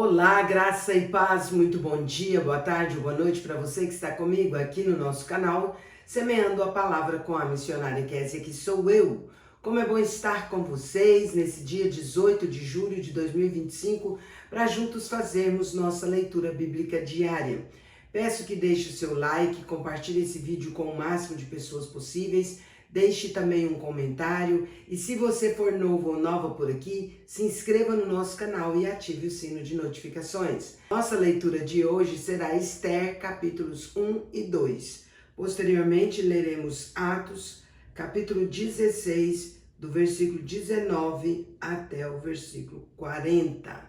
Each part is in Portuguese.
Olá, graça e paz, muito bom dia, boa tarde, boa noite para você que está comigo aqui no nosso canal, Semeando a Palavra com a Missionária Kézia, que sou eu. Como é bom estar com vocês nesse dia 18 de julho de 2025, para juntos fazermos nossa leitura bíblica diária. Peço que deixe o seu like, compartilhe esse vídeo com o máximo de pessoas possíveis, deixe também um comentário e se você for novo ou nova por aqui, se inscreva no nosso canal e ative o sino de notificações. Nossa leitura de hoje será Esther, capítulos 1 e 2. Posteriormente, leremos Atos, capítulo 16, do versículo 19 até o versículo 40.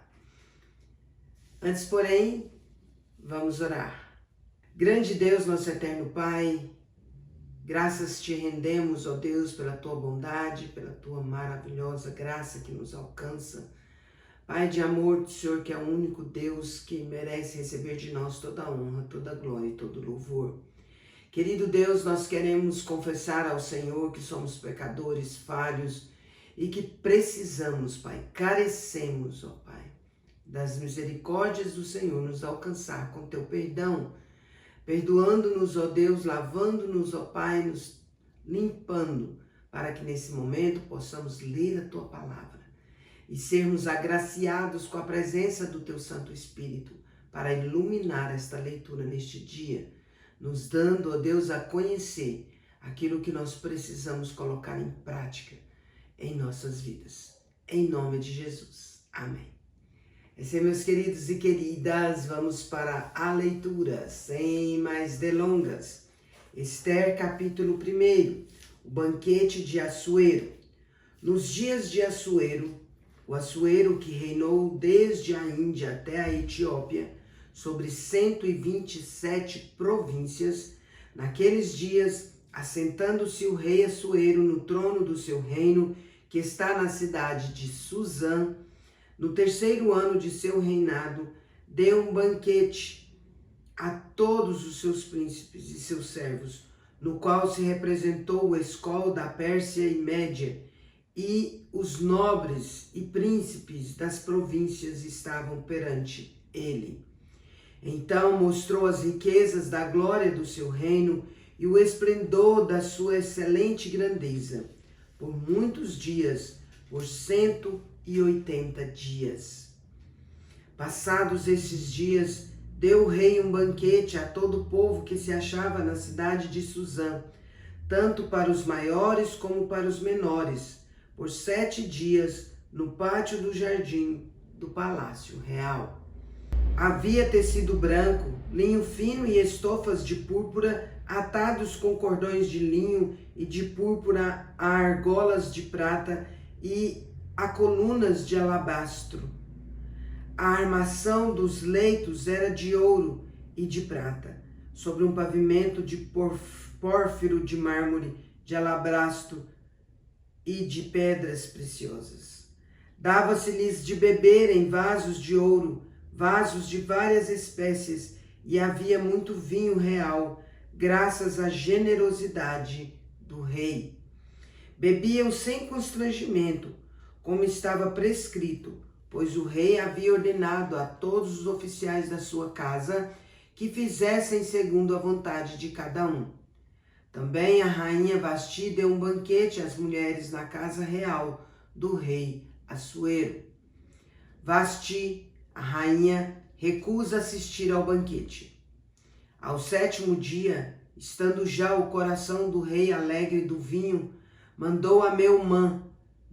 Antes, porém, vamos orar. Grande Deus, nosso eterno Pai, graças te rendemos, ó Deus, pela tua bondade, pela tua maravilhosa graça que nos alcança. Pai de amor, Senhor, que é o único Deus que merece receber de nós toda a honra, toda a glória e todo o louvor. Querido Deus, nós queremos confessar ao Senhor que somos pecadores, falhos e que precisamos, Pai, carecemos, ó Pai, das misericórdias do Senhor nos alcançar com teu perdão, perdoando-nos, ó Deus, lavando-nos, ó Pai, nos limpando, para que nesse momento possamos ler a Tua Palavra e sermos agraciados com a presença do Teu Santo Espírito para iluminar esta leitura neste dia, nos dando, ó Deus, a conhecer aquilo que nós precisamos colocar em prática em nossas vidas. Em nome de Jesus. Amém. Assim, meus queridos e queridas, vamos para a leitura, sem mais delongas. Esther, capítulo 1, o banquete de Assuero. Nos dias de Assuero, o Assuero que reinou desde a Índia até a Etiópia, sobre 127 províncias, naqueles dias, assentando-se o rei Assuero no trono do seu reino, que está na cidade de Suzã, no terceiro ano de seu reinado, deu um banquete a todos os seus príncipes e seus servos, no qual se representou o escol da Pérsia e Média, e os nobres e príncipes das províncias estavam perante ele. Então mostrou as riquezas da glória do seu reino e o esplendor da sua excelente grandeza, por muitos dias, por 180 dias. Passados esses dias, deu o rei um banquete a todo o povo que se achava na cidade de Suzã, tanto para os maiores como para os menores, por 7 dias, no pátio do jardim do palácio real. Havia tecido branco, linho fino e estofas de púrpura, atados com cordões de linho e de púrpura a argolas de prata e a colunas de alabastro. A armação dos leitos era de ouro e de prata, sobre um pavimento de pórfiro de mármore, de alabastro e de pedras preciosas. Dava-se-lhes de beber em vasos de ouro, vasos de várias espécies, e havia muito vinho real, graças à generosidade do rei. Bebiam sem constrangimento, como estava prescrito, pois o rei havia ordenado a todos os oficiais da sua casa que fizessem segundo a vontade de cada um. Também a rainha Vasti deu um banquete às mulheres na casa real do rei Assuero. Vasti, a rainha, recusa assistir ao banquete. Ao 7º dia, estando já o coração do rei alegre do vinho, mandou a Meumã,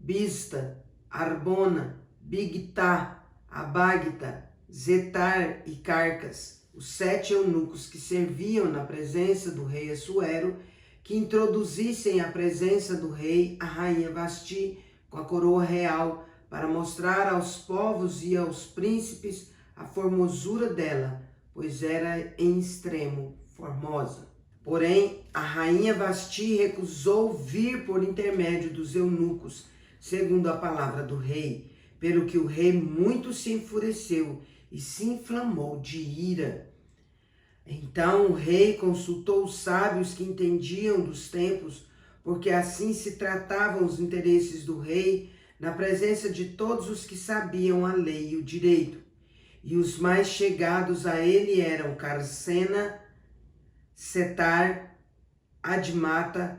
Bizta, Arbona, Bigtá, Abagta, Zetar e Carcas, os 7 eunucos que serviam na presença do rei Assuero, que introduzissem à presença do rei a rainha Vasti com a coroa real, para mostrar aos povos e aos príncipes a formosura dela, pois era em extremo formosa. Porém, a rainha Vasti recusou vir por intermédio dos eunucos, segundo a palavra do rei, pelo que o rei muito se enfureceu e se inflamou de ira. Então o rei consultou os sábios que entendiam dos tempos, porque assim se tratavam os interesses do rei, na presença de todos os que sabiam a lei e o direito. e os mais chegados a ele eram Carsena, Setar, Admata,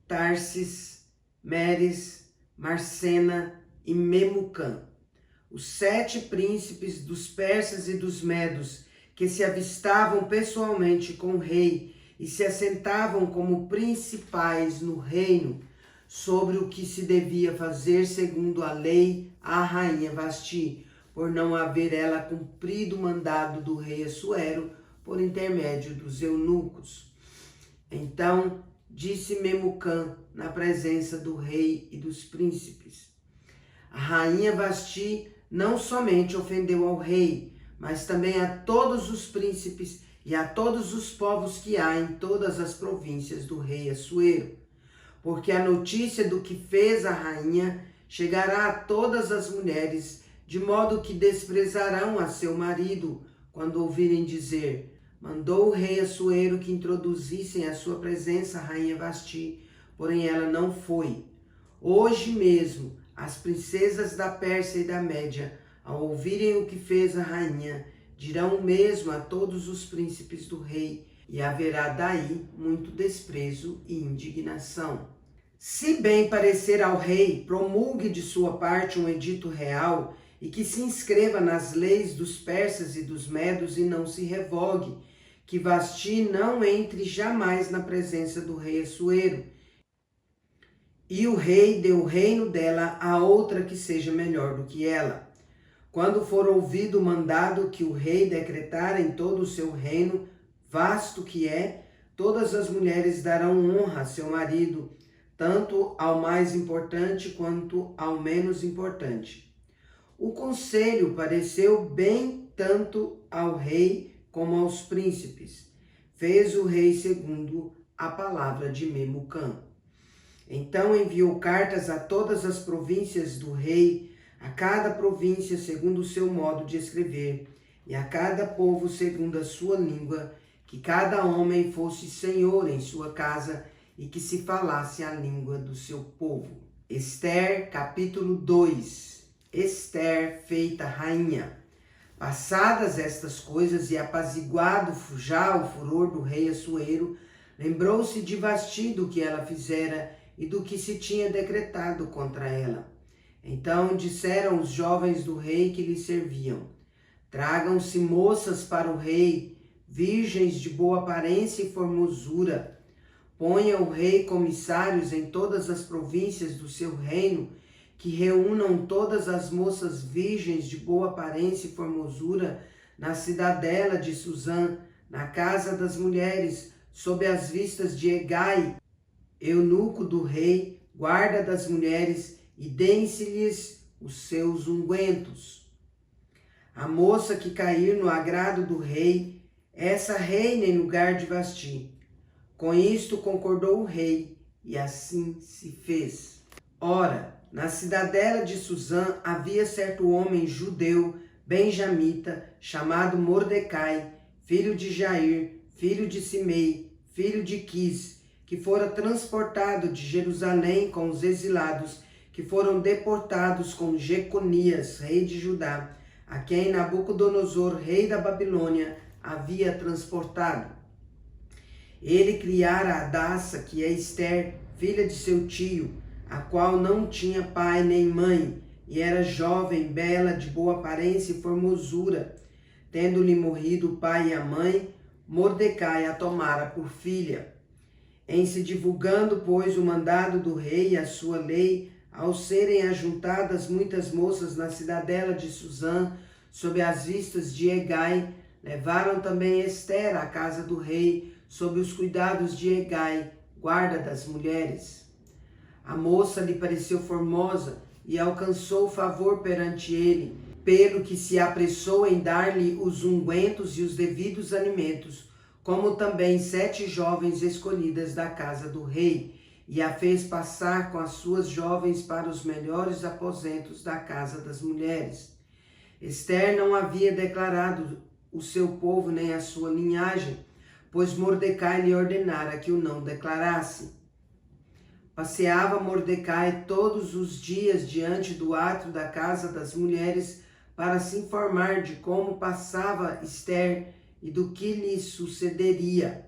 Tarsis, Meres, Marsena e Memucã. Os 7 príncipes dos persas e dos medos, que se avistavam pessoalmente com o rei e se assentavam como principais no reino, sobre o que se devia fazer segundo a lei à rainha Vasti, por não haver ela cumprido o mandado do rei Assuero por intermédio dos eunucos. Então disse Memucã na presença do rei e dos príncipes: a rainha Vasti não somente ofendeu ao rei, mas também a todos os príncipes e a todos os povos que há em todas as províncias do rei Assuero, porque a notícia do que fez a rainha chegará a todas as mulheres, de modo que desprezarão a seu marido quando ouvirem dizer: mandou o rei Assuero que introduzissem à sua presença a rainha Vasti, porém ela não foi. Hoje mesmo, as princesas da Pérsia e da Média, ao ouvirem o que fez a rainha, dirão o mesmo a todos os príncipes do rei, e haverá daí muito desprezo e indignação. Se bem parecer ao rei, promulgue de sua parte um edito real e que se inscreva nas leis dos persas e dos medos e não se revogue, que Vasti não entre jamais na presença do rei Assuero, e o rei dê o reino dela a outra que seja melhor do que ela. Quando for ouvido o mandado que o rei decretara em todo o seu reino, vasto que é, todas as mulheres darão honra a seu marido, tanto ao mais importante quanto ao menos importante. O conselho pareceu bem tanto ao rei como aos príncipes. Fez o rei segundo a palavra de Memucã. Então enviou cartas a todas as províncias do rei, a cada província segundo o seu modo de escrever, e a cada povo segundo a sua língua, que cada homem fosse senhor em sua casa e que se falasse a língua do seu povo. Ester, capítulo 2. Ester, feita rainha. Passadas estas coisas e apaziguado já o furor do rei Assuero, lembrou-se de Vasti do que ela fizera e do que se tinha decretado contra ela. Então disseram os jovens do rei que lhe serviam: tragam-se moças para o rei, virgens de boa aparência e formosura. Ponha o rei comissários em todas as províncias do seu reino, que reúnam todas as moças virgens de boa aparência e formosura na cidadela de Suzã, na casa das mulheres, sob as vistas de Hegai, eunuco do rei, guarda das mulheres, e deem-se-lhes os seus ungüentos. A moça que cair no agrado do rei, essa reina em lugar de Vasti. Com isto concordou o rei, e assim se fez. Ora, na cidadela de Suzã havia certo homem judeu, benjamita, chamado Mordecai, filho de Jair, filho de Simei, filho de Quis, que fora transportado de Jerusalém com os exilados, que foram deportados com Jeconias, rei de Judá, a quem Nabucodonosor, rei da Babilônia, havia transportado. Ele criara Hadassa, que é Ester, filha de seu tio, a qual não tinha pai nem mãe, e era jovem, bela, de boa aparência e formosura. Tendo-lhe morrido o pai e a mãe, Mordecai a tomara por filha. Em se divulgando, pois, o mandado do rei e a sua lei, ao serem ajuntadas muitas moças na cidadela de Suzã, sob as vistas de Hegai, levaram também Ester à casa do rei, sob os cuidados de Hegai, guarda das mulheres. A moça lhe pareceu formosa e alcançou favor perante ele, pelo que se apressou em dar-lhe os ungüentos e os devidos alimentos, como também 7 jovens escolhidas da casa do rei, e a fez passar com as suas jovens para os melhores aposentos da casa das mulheres. Ester não havia declarado o seu povo nem a sua linhagem, pois Mordecai lhe ordenara que o não declarasse. Passeava Mordecai todos os dias diante do átrio da casa das mulheres para se informar de como passava Ester e do que lhe sucederia.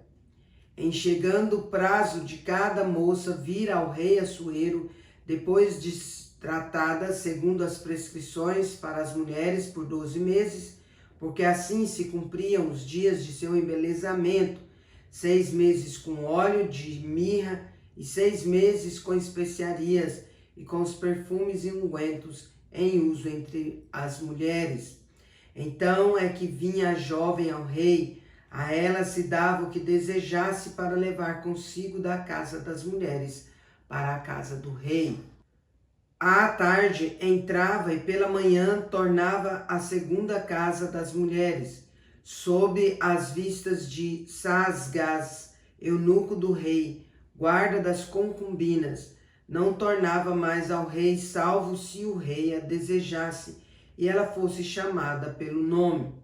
Em chegando o prazo de cada moça vir ao rei Assuero, depois de tratada segundo as prescrições para as mulheres por 12 meses, porque assim se cumpriam os dias de seu embelezamento, 6 meses com óleo de mirra e 6 meses com especiarias e com os perfumes e ungüentos em uso entre as mulheres. Então é que vinha a jovem ao rei, a ela se dava o que desejasse para levar consigo da casa das mulheres para a casa do rei. À tarde entrava e pela manhã tornava à segunda casa das mulheres, sob as vistas de Saasgás, eunuco do rei, guarda das concubinas. Não tornava mais ao rei, salvo se o rei a desejasse e ela fosse chamada pelo nome.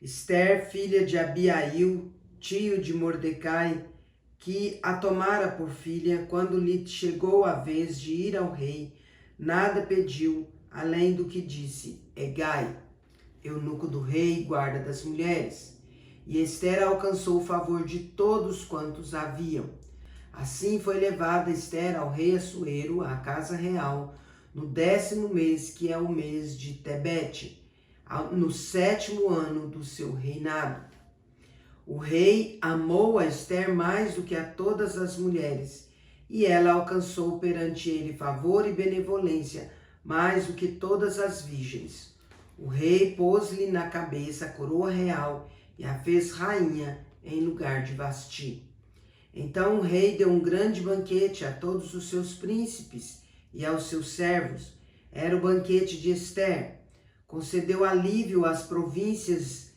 Ester, filha de Abiail, tio de Mordecai, que a tomara por filha, quando lhe chegou a vez de ir ao rei, nada pediu, além do que disse Hegai, eunuco do rei, guarda das mulheres. E Ester alcançou o favor de todos quantos haviam. Assim foi levada Ester ao rei Assuero, à casa real, no 10º mês, que é o mês de Tebete, no 7º ano do seu reinado. O rei amou a Ester mais do que a todas as mulheres, e ela alcançou perante ele favor e benevolência mais do que todas as virgens. O rei pôs-lhe na cabeça a coroa real e a fez rainha em lugar de Vasti. Então o rei deu um grande banquete a todos os seus príncipes e aos seus servos. Era o banquete de Ester. Concedeu alívio às províncias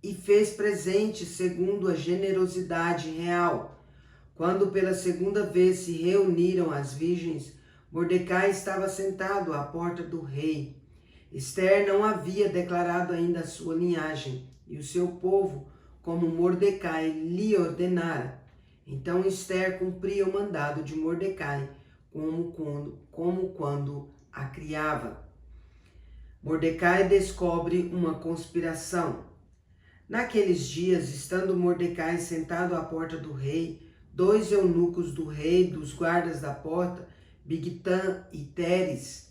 e fez presentes segundo a generosidade real. Quando pela segunda vez se reuniram as virgens, Mordecai estava sentado à porta do rei. Ester não havia declarado ainda a sua linhagem e o seu povo, como Mordecai lhe ordenara. Então Ester cumpria o mandado de Mordecai, como quando a criava. Mordecai descobre uma conspiração. Naqueles dias, estando Mordecai sentado à porta do rei, 2 eunucos do rei, dos guardas da porta, Bigtan e Teres,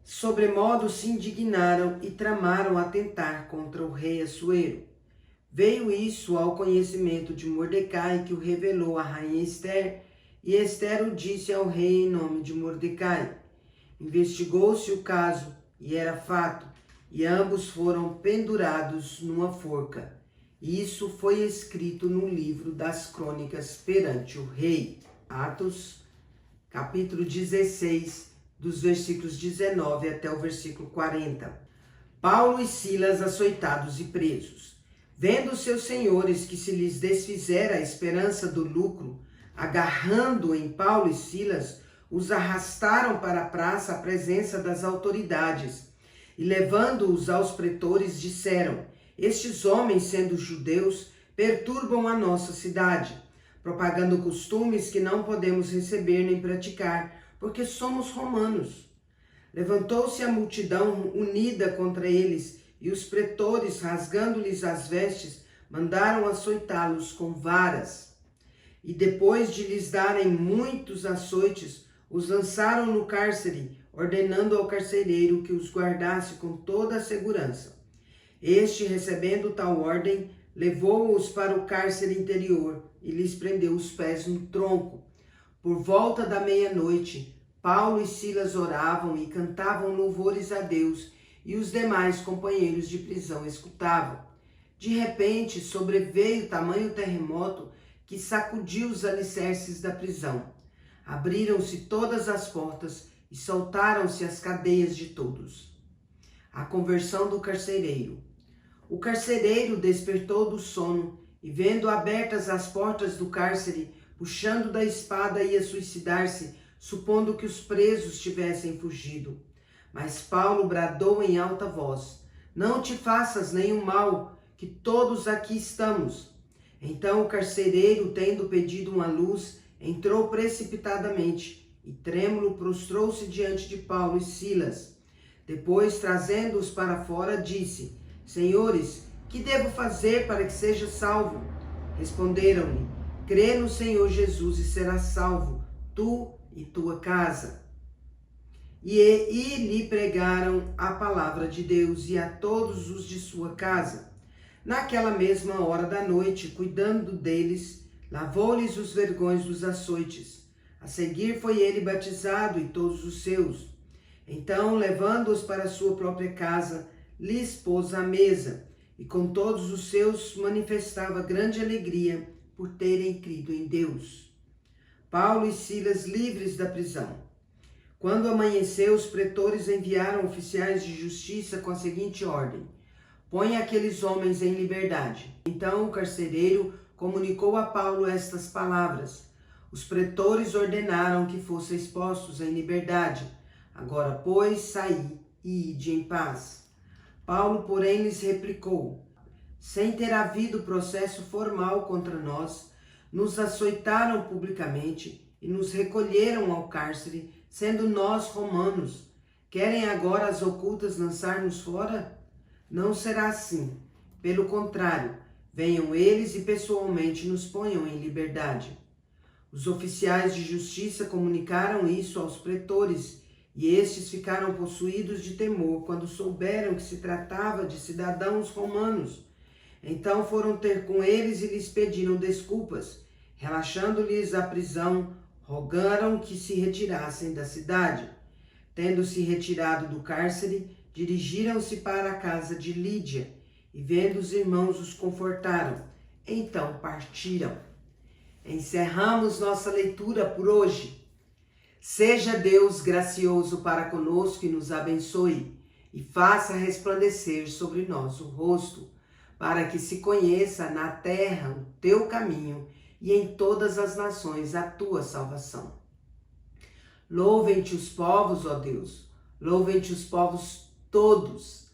sobremodo se indignaram e tramaram atentar contra o rei Assuero. Veio isso ao conhecimento de Mordecai, que o revelou à rainha Ester, e Ester o disse ao rei em nome de Mordecai. Investigou-se o caso, e era fato, e ambos foram pendurados numa forca. Isso foi escrito no livro das crônicas perante o rei. Atos, capítulo 16, dos versículos 19 até o versículo 40. Paulo e Silas açoitados e presos. Vendo seus senhores que se lhes desfizera a esperança do lucro, agarrando em Paulo e Silas, os arrastaram para a praça à presença das autoridades, e levando-os aos pretores, disseram: estes homens, sendo judeus, perturbam a nossa cidade, propagando costumes que não podemos receber nem praticar, porque somos romanos. Levantou-se a multidão unida contra eles, e os pretores, rasgando-lhes as vestes, mandaram açoitá-los com varas. E depois de lhes darem muitos açoites, os lançaram no cárcere, ordenando ao carcereiro que os guardasse com toda a segurança. Este, recebendo tal ordem, levou-os para o cárcere interior e lhes prendeu os pés no tronco. Por volta da meia-noite, Paulo e Silas oravam e cantavam louvores a Deus, e os demais companheiros de prisão escutavam. De repente, sobreveio tamanho terremoto que sacudiu os alicerces da prisão. Abriram-se todas as portas e soltaram-se as cadeias de todos. A conversão do carcereiro. O carcereiro despertou do sono e, vendo abertas as portas do cárcere, puxando da espada, ia suicidar-se, supondo que os presos tivessem fugido. Mas Paulo bradou em alta voz: não te faças nenhum mal, que todos aqui estamos. Então o carcereiro, tendo pedido uma luz, entrou precipitadamente e, trêmulo, prostrou-se diante de Paulo e Silas. Depois, trazendo-os para fora, disse: Senhores, que devo fazer para que seja salvo? Responderam-lhe: Crê no Senhor Jesus e serás salvo, tu e tua casa. E lhe pregaram a palavra de Deus e a todos os de sua casa. Naquela mesma hora da noite, cuidando deles, lavou-lhes os vergões dos açoites. A seguir foi ele batizado e todos os seus. Então, levando-os para sua própria casa, lhes pôs à mesa, e com todos os seus manifestava grande alegria por terem crido em Deus. Paulo e Silas livres da prisão. Quando amanheceu, os pretores enviaram oficiais de justiça com a seguinte ordem: põe aqueles homens em liberdade. Então o carcereiro comunicou a Paulo estas palavras: os pretores ordenaram que fossem expostos em liberdade. Agora, pois, saí e ide em paz. Paulo, porém, lhes replicou: sem ter havido processo formal contra nós, nos açoitaram publicamente e nos recolheram ao cárcere, sendo nós romanos. Querem agora as ocultas lançar-nos fora? Não será assim. Pelo contrário, venham eles e pessoalmente nos ponham em liberdade. Os oficiais de justiça comunicaram isso aos pretores, e estes ficaram possuídos de temor quando souberam que se tratava de cidadãos romanos. Então foram ter com eles e lhes pediram desculpas. Relaxando-lhes a prisão, rogaram que se retirassem da cidade. Tendo-se retirado do cárcere, dirigiram-se para a casa de Lídia, e vendo os irmãos os confortaram. Então partiram. Encerramos nossa leitura por hoje. Seja Deus gracioso para conosco e nos abençoe, e faça resplandecer sobre nós o rosto, para que se conheça na terra o teu caminho e em todas as nações a tua salvação. Louvem-te os povos, ó Deus, louvem-te os povos todos.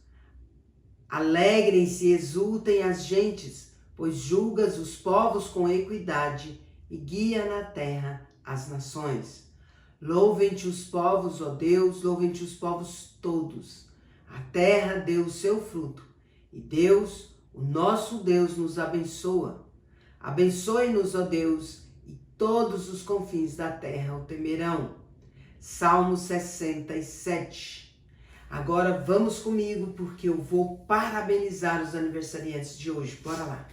Alegrem-se e exultem as gentes, pois julgas os povos com equidade e guia na terra as nações. Louvem-te os povos, ó Deus, louvem-te os povos todos. A terra deu o seu fruto, e Deus, o nosso Deus, nos abençoa. Abençoe-nos, ó Deus, e todos os confins da terra o temerão. Salmo 67. Agora vamos comigo, porque eu vou parabenizar os aniversariantes de hoje. Bora lá.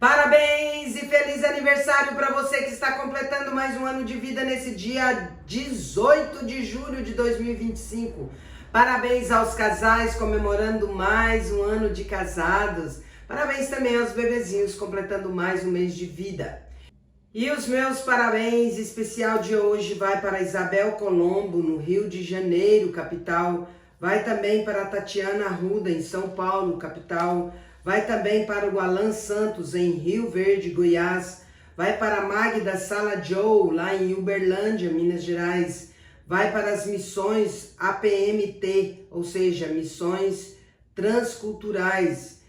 Parabéns e feliz aniversário para você que está completando mais um ano de vida nesse dia 18 de julho de 2025. Parabéns aos casais comemorando mais um ano de casados. Parabéns também aos bebezinhos completando mais um mês de vida. E os meus parabéns especial de hoje vai para Isabel Colombo, no Rio de Janeiro, capital. Vai também para a Tatiana Arruda, em São Paulo, capital. Vai também para o Alan Santos, em Rio Verde, Goiás. Vai para a Magda Sala Joe, lá em Uberlândia, Minas Gerais. Vai para as missões APMT, ou seja, missões transculturais,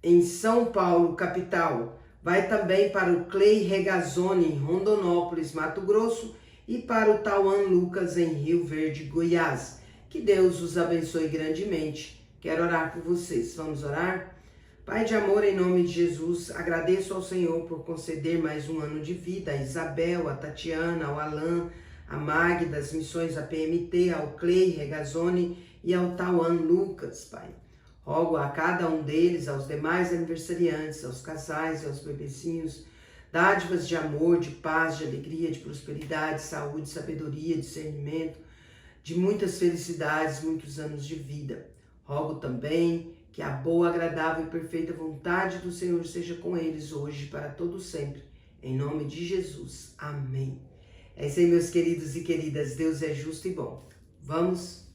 em São Paulo, capital. Vai também para o Clay Regazzoni, em Rondonópolis, Mato Grosso. E para o Tauan Lucas, em Rio Verde, Goiás. Que Deus os abençoe grandemente. Quero orar por vocês. Vamos orar? Pai de amor, em nome de Jesus, agradeço ao Senhor por conceder mais um ano de vida a Isabel, a Tatiana, ao Alan, a Magda, das missões APMT, ao Clay Regazzoni e ao Tauan Lucas, Pai. Rogo a cada um deles, aos demais aniversariantes, aos casais e aos bebezinhos, dádivas de amor, de paz, de alegria, de prosperidade, saúde, sabedoria, discernimento, de muitas felicidades, muitos anos de vida. Rogo também que a boa, agradável e perfeita vontade do Senhor seja com eles hoje e para todo sempre. Em nome de Jesus. Amém. É isso aí, meus queridos e queridas. Deus é justo e bom. Vamos